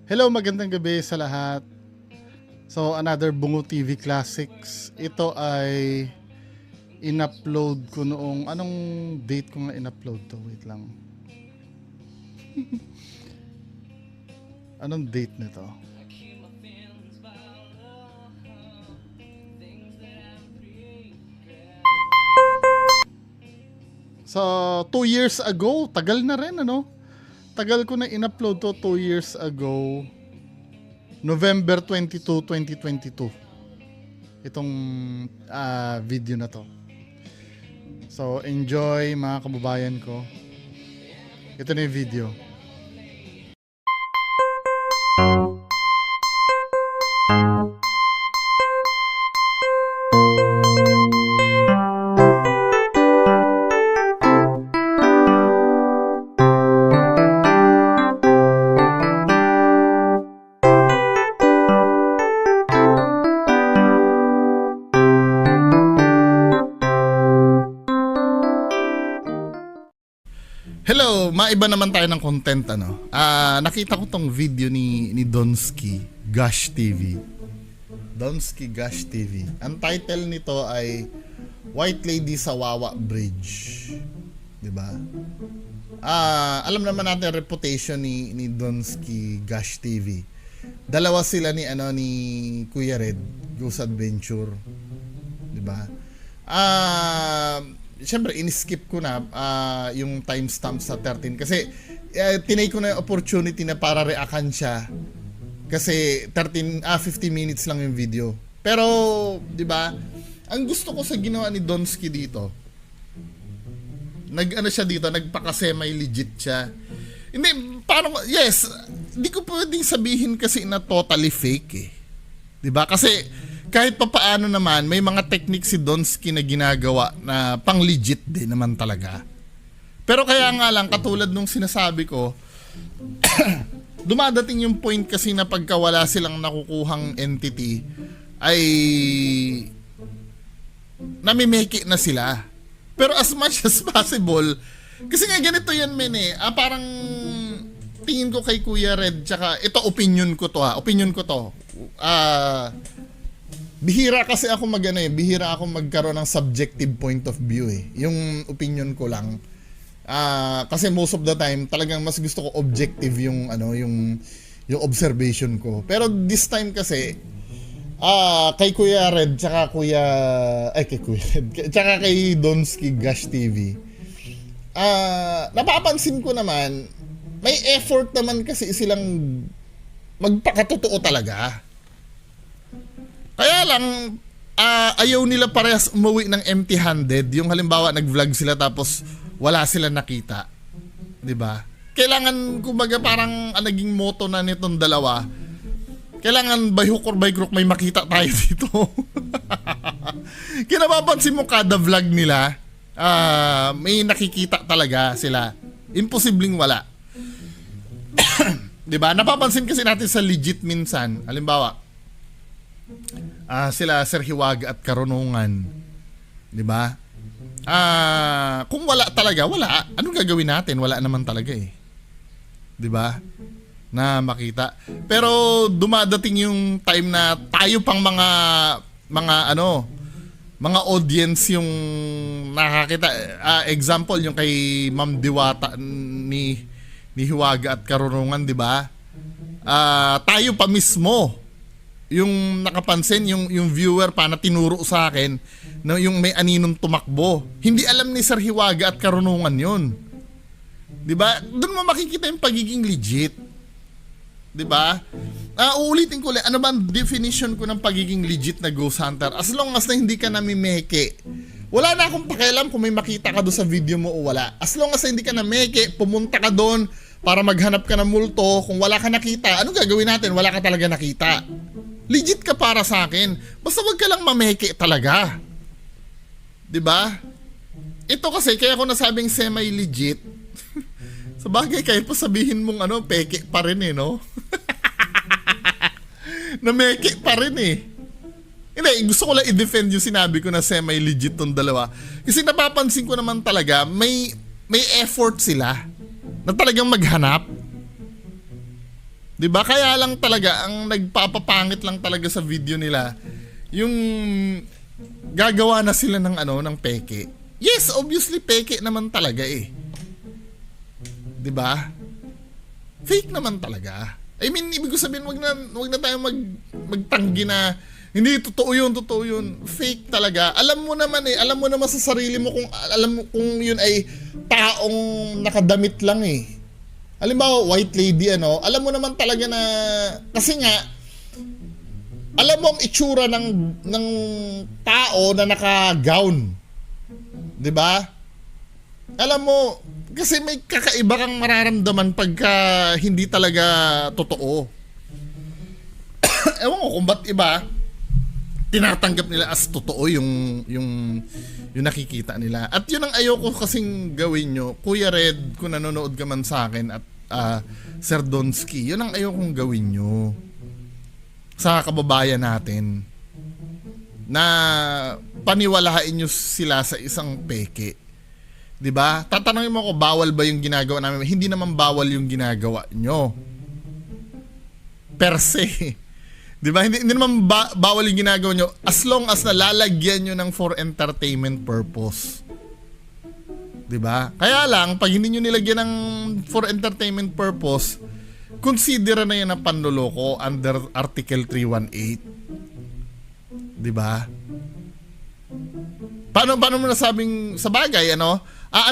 Hello, magandang gabi sa lahat. So, another Bungo TV Classics. Ito ay in-upload ko noong... Anong date ko nga in-upload to? Wait lang. Anong date nito? So, 2 years ago. Tagal na rin, ano? Tagal ko na in-upload to 2 years ago. November 22, 2022. Itong video na to. So, enjoy mga kababayan ko. Ito na yung video. Hello, maiba naman tayo ng content ano. Nakita ko tong video ni Donsky Gosh TV. Donsky Gosh TV. Ang title nito ay White Lady sa Wawa Bridge. 'Di ba? Alam naman natin reputation ni Donsky Gosh TV. Dalawa sila ni Kuya Red, Goose Adventure. 'Di ba? Siyempre, in-skip ko na yung timestamp sa 13 kasi tinay ko na yung opportunity na para reaction siya kasi 15 minutes lang yung video. Pero, di ba, ang gusto ko sa ginawa ni Donsky dito, nagpaka-semi legit siya. Hindi, parang, yes, hindi ko pwedeng sabihin kasi na totally fake eh. Di ba? Kasi, kahit pa paano naman, may mga technique si Donsky na ginagawa na pang legit din naman talaga. Pero kaya nga lang, katulad nung sinasabi ko, dumadating yung point kasi na pagka wala silang nakukuhang entity, ay namimeke na sila. Pero as much as possible, kasi nga ganito yan men eh, parang tingin ko kay Kuya Red, tsaka ito opinion ko to. Bihira kasi ako bihira ako magkaroon ng subjective point of view eh. Yung opinion ko lang. Kasi most of the time talagang mas gusto ko objective yung observation ko. Pero this time kasi kay Kuya Red tsaka kay Donsky Gosh TV. Napapansin ko naman may effort naman kasi silang magpakatotoo talaga. Kaya lang, ayaw nila parehas umuwi ng empty-handed. Yung halimbawa, nag-vlog sila tapos wala sila nakita. 'Di ba? Kailangan, kumbaga, parang naging motto na nitong dalawa. Kailangan by hook or by crook may makita tayo dito. Kinapapansin mo kada vlog nila, may nakikita talaga sila. Imposibleng wala. 'Di ba? Napapansin kasi natin sa legit minsan. Halimbawa, sila Sir Hiwaga at Karunungan, 'di ba? Kung wala talaga, wala. Anong gagawin natin? Wala naman talaga eh. 'Di ba? Na makita. Pero dumadating yung time na tayo pang mga audience yung nakakita. Example yung kay Ma'am Diwata ni Hiwaga at Karunungan, 'di ba? Tayo pa mismo yung nakapansin, yung viewer pa na tinuro sa akin na yung may aninong tumakbo. Hindi alam ni Sir Hiwaga at Karunungan yun. 'Di ba? Doon mo makikita yung pagiging legit. 'Di ba? Uulitin ko ulit, ano ba ang definition ko ng pagiging legit na ghost hunter? As long as na hindi ka namimeke. Wala na akong pakialam kung may makita ka doon sa video mo o wala. As long as na hindi ka nameke, pumunta ka doon para maghanap ka ng multo. Kung wala ka nakita, anong gagawin natin? Wala ka talaga nakita. Legit ka para sa akin. Basta wag ka lang mameke talaga. 'Di ba? Ito kasi kaya ko nasabing semi-legit. Sa bagay, kahit pa sabihin mong peke pa rin eh, no? Nameke pa rin eh. Hindi, gusto ko lang i-defend yung sinabi ko na semi-legit tong dalawa. Kasi napapansin ko naman talaga, may effort sila na talagang maghanap. 'Di ba? Kaya lang talaga ang nagpapapangit lang talaga sa video nila yung gagawa na sila ng ng peke. Yes, obviously peke naman talaga eh. 'Di ba? Fake naman talaga. I mean, ibig ko sabihin wag na tayo magtanggi na hindi totoo 'yun. Fake talaga. Alam mo naman sa sarili mo kung 'yun ay taong nakadamit lang eh. Halimbawa, white lady, alam mo naman talaga na, kasi nga, alam mo ang itsura ng tao na naka-gown. 'Di ba? Alam mo, kasi may kakaiba kang mararamdaman pagka hindi talaga totoo. Ewan ko kung ba't iba, tinatanggap nila as totoo yung nakikita nila. At yun ang ayoko kasing gawin nyo. Kuya Red, kung nanonood ka man sa akin, at Sir Donsky, yun ang ayokong gawin nyo sa kababayan natin, na paniwalain nyo sila sa isang peke. 'Di ba? Tatanungin mo ko, bawal ba yung ginagawa namin? Hindi naman bawal yung ginagawa nyo per se. 'Di ba? Hindi naman bawal yung ginagawa nyo as long as nalalagyan nyo ng for entertainment purpose. 'Di ba? Kaya lang pag hindi nyo nilagyan ng for entertainment purpose, consider na yan na panloloko under Article 318. 'Di ba? Paano mo nasabing sa bagay, ano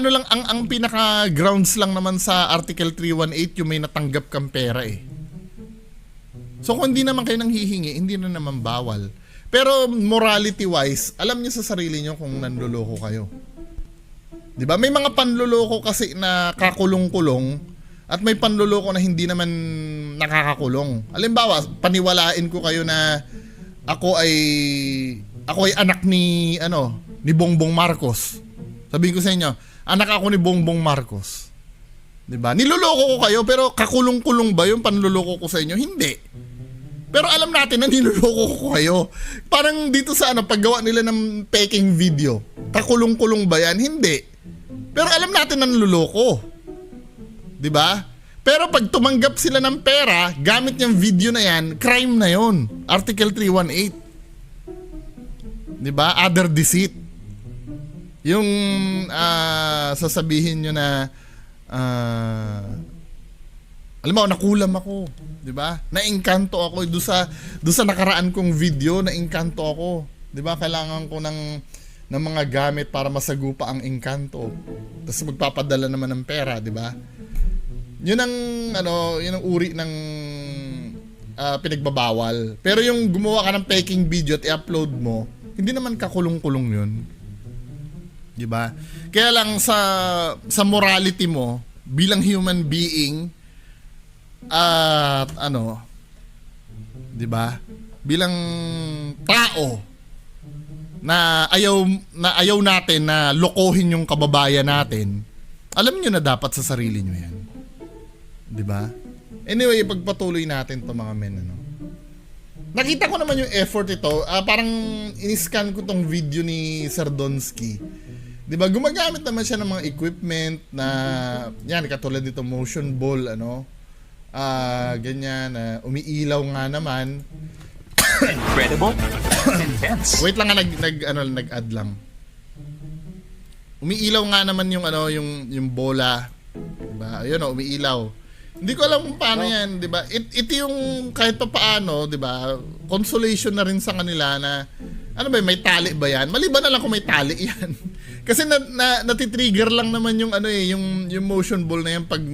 lang ang pinaka grounds lang naman sa Article 318 yung may natanggap kang pera eh. So kung hindi naman kayo nang hihingi, hindi na naman bawal. Pero morality wise, alam niyo sa sarili niyo kung nanloloko kayo. 'Di ba? May mga panloloko kasi na kakulong-kulong at may panloloko na hindi naman nakakakulong. Halimbawa, paniwalain ko kayo na ako ay anak ni Bongbong Marcos. Sabihin ko sa inyo, anak ako ni Bongbong Marcos. 'Di ba? Niloloko ko kayo pero kakulong-kulong ba 'yung panloloko ko sa inyo? Hindi. Pero alam natin na niloloko ko kayo. Parang dito sa paggawa nila ng peking video. Kakulong-kulong ba 'yan? Hindi. Pero alam natin na niloloko. 'Di ba? Pero pag tumanggap sila ng pera, gamit yung video na 'yan, crime na 'yon. Article 318. 'Di ba? Other deceit. Yung sasabihin nyo na alam mo, nakulam ako, 'di ba? Naengkanto ako do sa nakaraan kong video, naengkanto ako. 'Di ba? Kailangan ko ng mga gamit para masagupa ang engkanto. Tapos magpapadala naman ng pera, 'di ba? Yun ang yun ang uri ng pinagbabawal. Pero yung gumawa ka ng peking video at i-upload mo, hindi naman kakulong-kulong 'yun. 'Di ba? Kaya lang sa morality mo bilang human being at 'di ba? Bilang tao na ayaw natin na lokohin yung kababayan natin. Alam niyo na dapat sa sarili niyo 'yan. 'Di ba? Anyway, pagpatuloy natin 'to mga men, Nakita ko naman yung effort ito. Parang in-scan ko tong video ni Sir Donsky. 'Di ba? Gumagamit naman siya ng mga equipment na yan katulad nito motion ball ganyan umiilaw nga naman. Incredible. Intense. Wait lang nag-add lang. Umiilaw nga naman yung bola. 'Di ba? Ayun umiilaw. Hindi ko alam kung paano yan, 'di ba? Ito yung kahit pa paano, 'di ba? Consolation na rin sa kanila na may tali ba yan? Maliban na lang kung may tali yan. Kasi natitrigger lang naman yung yung motion ball na yan pag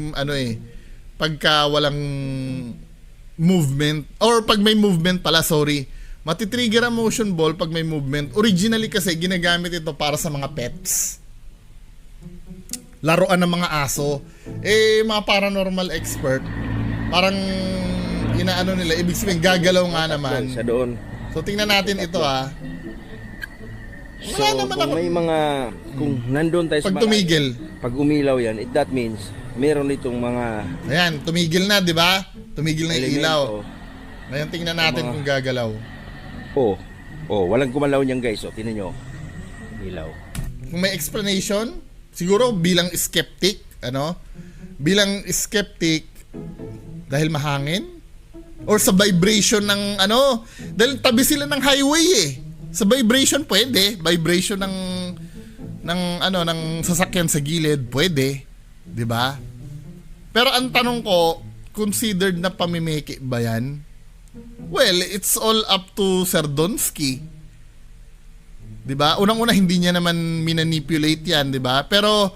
pagka walang movement or pag may movement pala, sorry. Matitrigger ang motion ball pag may movement. Originally kasi ginagamit ito para sa mga pets. Laruan ng mga aso. Mga paranormal expert, parang nila, ibig sabihin gagalaw nga naman. Sa doon. So tingnan natin ito So kung nandun tayo pag tumigil. Pag umilaw yan, that means meron itong mga ayan, tumigil na, di ba? Tumigil na yung ilaw. elemento. Ngayon tingnan natin kung gagalaw. Walang gumalaw niyan guys. Tingnan nyo. Ilaw. Kung may explanation, siguro bilang skeptic, bilang skeptic dahil mahangin, Or sa vibration ng ano, dahil tabi sila ng highway eh. Sa vibration pwede, vibration ng sasakyan sa gilid pwede, 'di ba? Pero ang tanong ko, considered na pamimiki ba 'yan? Well, it's all up to Sir Donsky. 'Di ba? Unang-una hindi niya naman minanipulate 'yan, 'di ba? Pero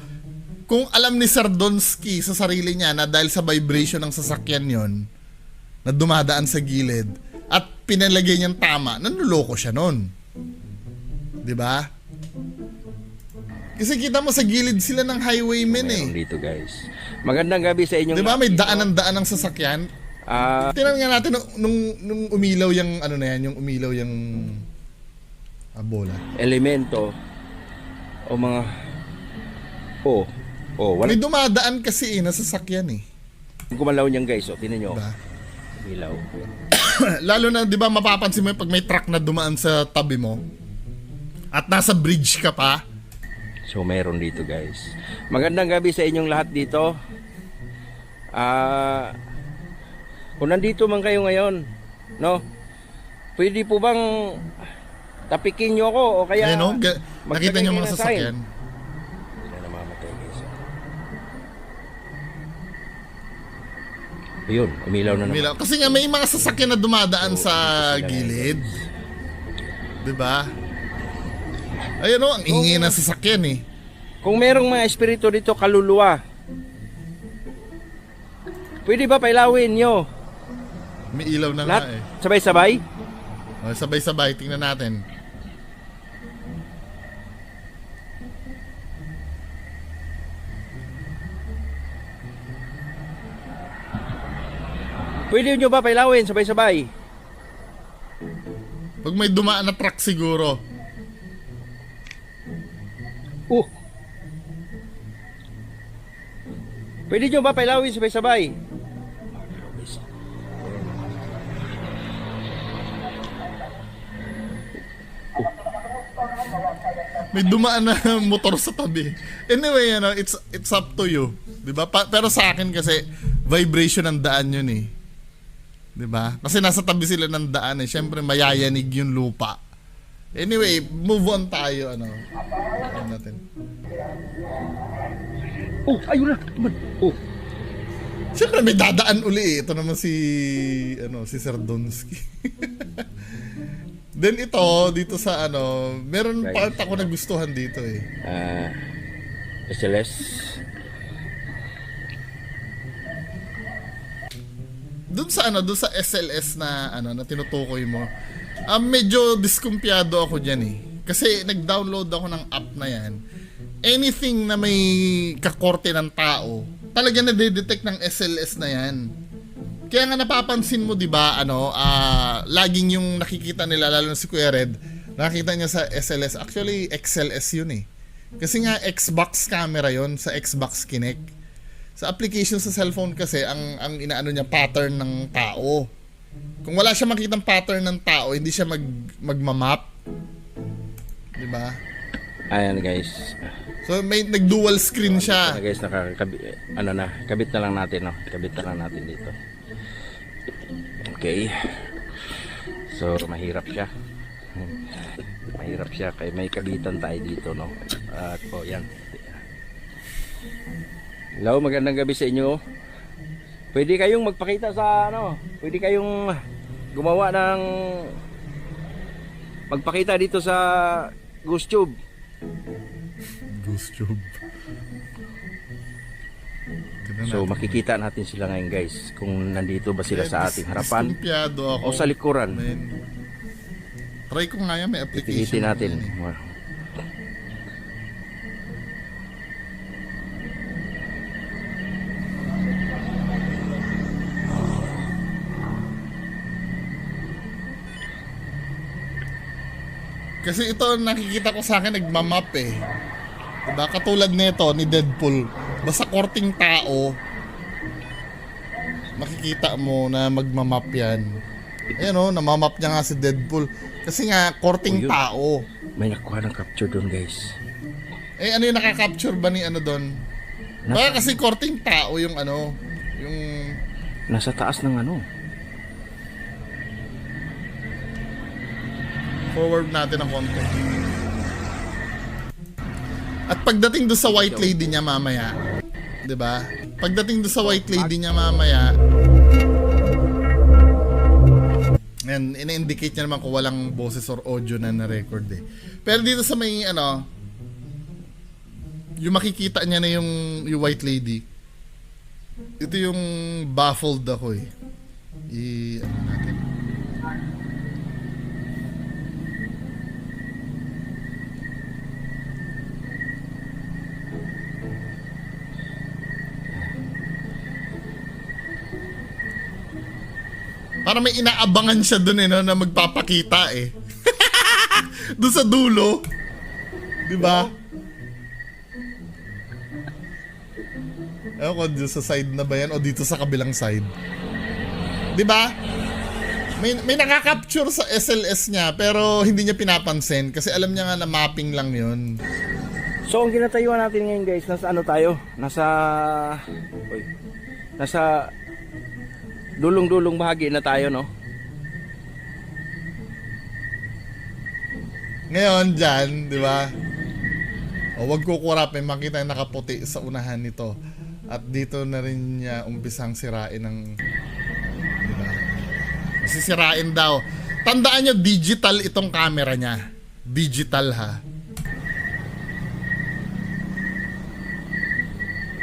kung alam ni Sir Donsky sa sarili niya na dahil sa vibration ng sasakyan 'yon na dumadaan sa gilid at pinalagay niyang tama, nanloloko siya noon. 'Di ba? Kasi kita mo sa gilid sila ng highwaymen eh. Meron dito guys. Magandang gabi sa inyong 'Di ba may daan ng sasakyan? Tingnan nga natin nung umilaw yung ano na yan, yung umilaw yung bola. elemento o mga wala May dumadaan kasi na sasakyan eh. gumalaw niyan guys. O, tingnan nyo. Diba? Ilaw. Lalo na 'di ba mapapansin mo pag may truck na dumaan sa tabi mo at nasa bridge ka pa. So meron dito guys. Magandang gabi sa inyong lahat dito. Kung nandito man kayo ngayon, no? Pwede po bang tapikin nyo ako o kaya Ayun, no? Nakita niyo mga maglagay kayo ng sign? sasakyan. Hindi na namamatay guys. Ayun, umilaw na naman. Umilaw. Kasi nga may mga sasakyan na dumadaan sa gilid. 'Di ba? Ayun no, ang ingay ng sasakyan eh. Kung merong mga espiritu dito kaluluwa, pwede ba pailawin nyo? May ilaw na Lahat nga eh. sabay-sabay? Sabay-sabay, tingnan natin. Pwede nyo ba pailawin sabay-sabay? Pag may dumaan na truck siguro. Pwede nyo ba pailawin sabay-sabay? May dumaan na motor sa tabi. Anyway, it's up to you. 'Di ba? Pero sa akin kasi vibration ng daan 'yun eh. 'Di ba? Kasi nasa tabi sila ng daan eh. Syempre mayayanig yung lupa. Anyway, move on tayo ano. Ano natin. Ayun na. Syempre may dadaan uli eh. Ito naman si Sir Donsky. Then ito dito sa meron Guys. part ako nagustuhan dito eh. SLS. Doon sa SLS na na tinutukoy mo. Medyo diskumpiyado ako diyan eh. Kasi nag-download ako ng app na 'yan. Anything na may kakorte ng tao, talaga na-detect ng SLS na 'yan. Kaya nga napapansin mo 'di ba laging yung nakikita nila lalo na si Kuya Red, nakita niya sa SLS, actually XLS yun eh. Kasi nga Xbox camera yon sa Xbox Kinect. Sa application sa cellphone kasi ang inaano niya pattern ng tao. Kung wala siya makitang pattern ng tao, hindi siya magmamap. 'Di ba? Ayan guys. So may nag-dual screen siya. Guys, kabit na lang natin, no? Kabit na lang natin dito. Okay. So, mahirap siya. Mahirap siya kaya may kabitan tayo dito, no? At yan. Hello, magandang gabi sa inyo. Pwede kayong magpakita sa pwede kayong gumawa ng magpakita dito sa GhostTube. GhostTube. So makikita natin sila ngayon guys kung nandito ba sila sa ating harapan Diskumpiyado ako. o sa likuran. Man. Try ko nga yan, may application. Pilitin natin. Kasi ito nakikita ko sa akin nagmamap eh. Diba? Katulad nito ni Deadpool. Basta korting tao, makikita mo na magmamap yan. Ayan namamap niya nga si Deadpool. Kasi nga, korting yun. tao. May nakuha ng capture doon guys. Ano yung nakaka-capture ba ni doon? Baka kasi korting tao yung yung Nasa taas ng Forward natin ng konti. At pagdating doon sa white lady niya mamaya, 'di ba? Pagdating doon sa white lady niya mamaya, and ina-indicate niya naman kung walang boses or audio na na-record eh. Pero dito sa may ano, yung makikita niya na yung white lady. Ito yung baffled ako eh. Ano natin. Para may inaabangan siya dun eh, no, na magpapakita eh. Doon sa dulo. Di ba? Ewan ko, dito sa side na ba yan o dito sa kabilang side. Di ba? May nakaka-capture sa SLS niya pero hindi niya pinapansin kasi alam niya nga na mapping lang yun. So ang ginatayuan natin ngayon guys, nasa ano tayo? Nasa dulong-dulong bahagi na tayo, no? Ngayon dyan, di ba? O wag kukurap, may makita yung nakaputi sa unahan nito. At dito na rin niya umpisang sirain ng... Di ba? Masisirain daw. Tandaan nyo, digital itong camera niya. Digital ha.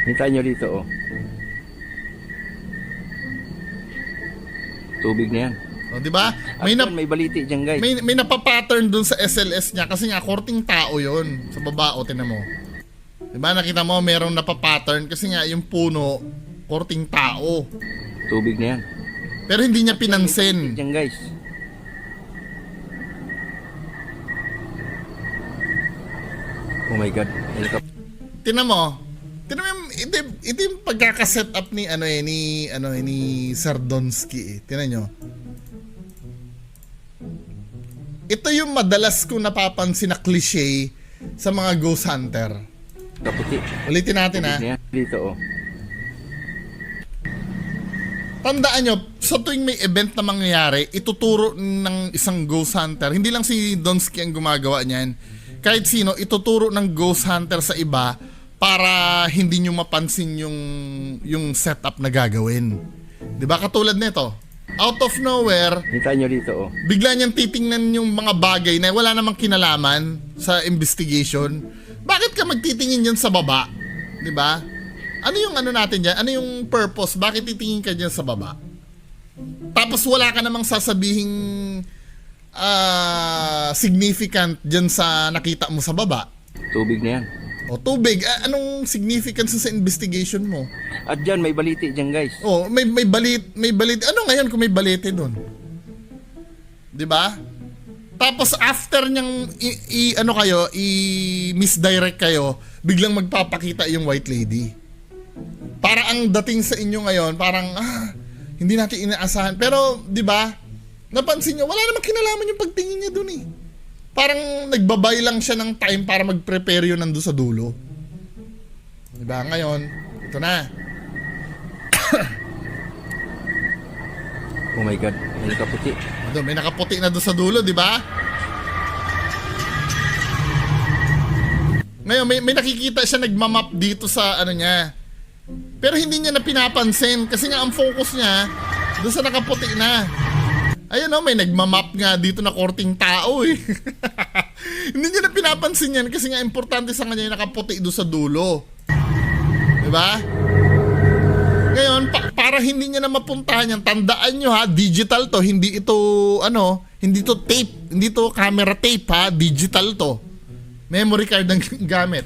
Hintayin nyo dito, oh. Tubig na yan. O, di ba? May baliti dyan guys. May napapattern dun sa SLS niya kasi nga korting tao yon sa baba. O, tinan mo. Di ba? Nakita mo, merong napapattern kasi nga yung puno, korting tao. Tubig na yan. Pero hindi niya pinansin. Dyan guys. Oh my God. Tinan mo yung, ito yung pagkakaset up ni ni Sardonsky eh. Tinan nyo. Ito yung madalas kong napapansin na cliche sa mga ghost hunter. Kaputi. Ulitin natin ha. Dito, oh. Tandaan nyo, sa tuwing may event na mangyayari, ituturo ng isang ghost hunter. Hindi lang si Donsky ang gumagawa niyan. Kahit sino, ituturo ng ghost hunter sa iba para hindi nyo mapansin yung setup na gagawin. Diba? Katulad nito. Out of nowhere, Hintayin nyo dito, oh. bigla niyang titingnan yung mga bagay na wala namang kinalaman sa investigation. Bakit ka magtitingin yan sa baba? Diba? Ano yung ano natin dyan? Ano yung purpose? Bakit titingin ka dyan sa baba? Tapos wala ka namang sasabihing significant dyan sa nakita mo sa baba. Tubig na yan. O tubig, anong significance sa investigation mo? At dyan, may baliti dyan guys. Oh, may balit. Ano ngayon kung may balite doon? 'Di ba? Tapos after niyang i-misdirect kayo, biglang magpapakita yung white lady. Para ang dating sa inyo ngayon, parang hindi natin inaasahan. Pero 'di ba? Napansin niyo, wala namang kinalaman yung pagtingin niya doon eh. Parang nagbabay lang siya ng time para mag-prepare yun nandun sa dulo. Diba? Ngayon, ito na. Oh my God. May nakaputi. May nakaputi na doon sa dulo, di ba? Ngayon, may nakikita siya nagmamap dito sa ano niya. Pero hindi niya na pinapansin kasi nga ang focus niya doon sa nakaputi na. Ayun o, may nagmamap nga dito na korting tao eh. Hindi niya na pinapansin yan kasi nga importante sa kanya yung nakaputi doon sa dulo. Diba? Ngayon, para hindi niya na mapuntahan yan, tandaan nyo ha, digital to, hindi ito, hindi to tape, hindi to camera tape ha, digital to. Memory card ang gamit.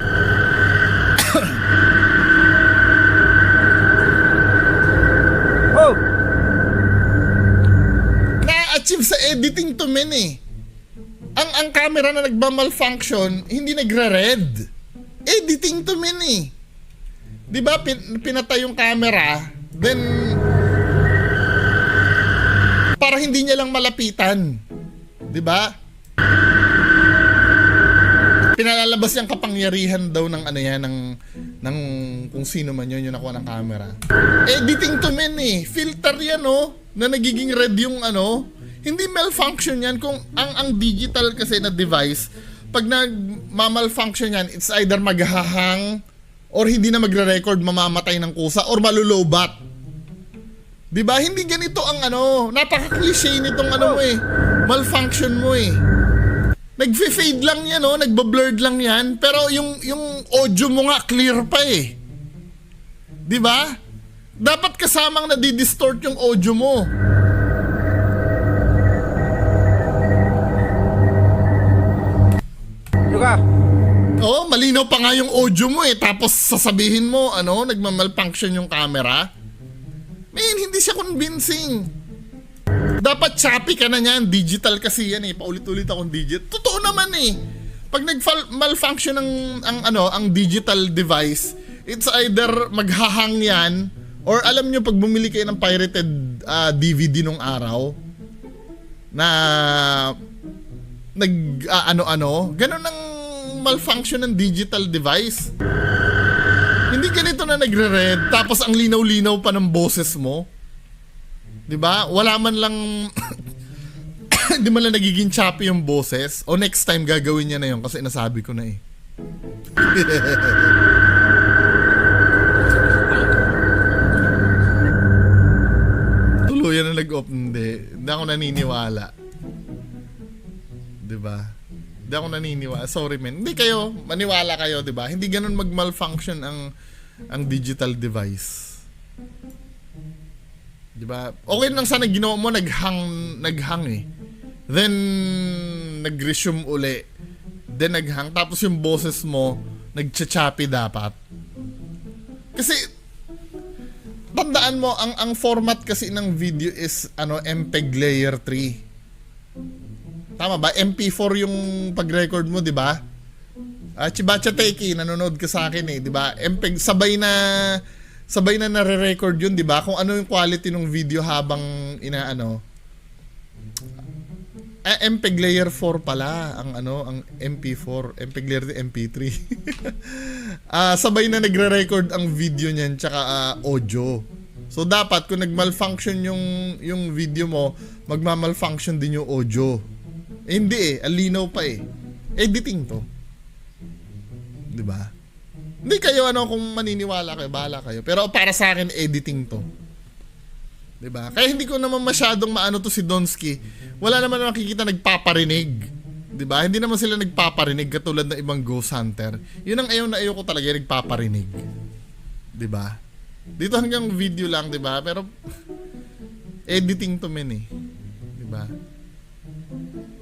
Oh! Na-achieve sa editing to men eh. Ang camera na nagba-malfunction, hindi nagre-red. Editing to men eh. Di ba pinatay yung camera, then para hindi niya lang malapitan. Di ba? Pinalalabas yung kapangyarihan daw ng ano yan, ng kung sino man yun yung nakuha ng camera. Editing to men eh. Filter yan oh, na nagiging red yung ano. Hindi malfunction yan kung ang digital kasi na device, pag nag-malfunction yan, it's either maghahang or hindi na magre-record, mamamatay ng kusa or malulobat. 'Di ba? Hindi ganito ang napaka-cliche nitong mo malfunction mo Nagfe-fade lang yan nagba-blurred lang yan, pero yung audio mo nga clear pa 'Di ba? Dapat kasamang nadi-distort yung audio mo. Luka! Oo, malinaw pa nga yung audio mo tapos sasabihin mo, nagmamalfunction yung camera. Man, hindi siya convincing. Dapat choppy ka na niyan. Digital kasi yan paulit-ulit akong digit. Totoo naman Pag nag-malfunction ang digital device, it's either maghahang yan, or alam nyo pag bumili kayo ng pirated DVD nung araw, na ganun ang malfunction ng digital device. Hindi ganito na nagre-red tapos ang linaw-linaw pa ng boses mo. 'Di ba? Wala man lang hindi man lang nagiging choppy yung boses. O next time gagawin niya na 'yon kasi nasabi ko na Tuluyan na nag-off. Hindi ako naniniwala. 'Di ba? Hindi ako naniniwala. Sorry man. Hindi kayo, maniwala kayo, 'di ba? Hindi ganoon mag-malfunction ang digital device. 'Di ba? Okay lang sana ginawa mo naghang Then nag-resume uli. Then naghang tapos yung boses mo nagcha-choppy dapat. Kasi tandaan mo ang format kasi ng video is MPEG layer 3. Tama ba? MP4 yung pag-record mo, di ba? Chibacha Teki, nanonood ka sa akin di ba? MPEG, sabay na nare-record yun, di ba? Kung ano yung quality ng video habang MPEG layer 4 pala, ang MP4, MPEG layer MP3. Sabay na nagre-record ang video niyan, tsaka audio. So, dapat, kung nag-malfunction yung video mo, magma-malfunction din yung audio. Hindi ang linaw pa editing to. 'Di ba? Hindi kayo kung maniniwala kayo, bahala kayo. Pero para sa akin editing to. 'Di ba? Kaya hindi ko naman masyadong maano to si Donsky. Wala naman nakikita nagpaparinig. 'Di ba? Hindi naman sila nagpaparinig katulad ng ibang ghost hunter. 'Yun ang ayaw ko talaga nagpaparinig. 'Di ba? Dito hanggang video lang, 'di ba? Pero editing to men 'Di ba?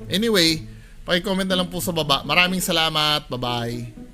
Anyway, paki-comment na lang po sa baba. Maraming salamat. Bye-bye.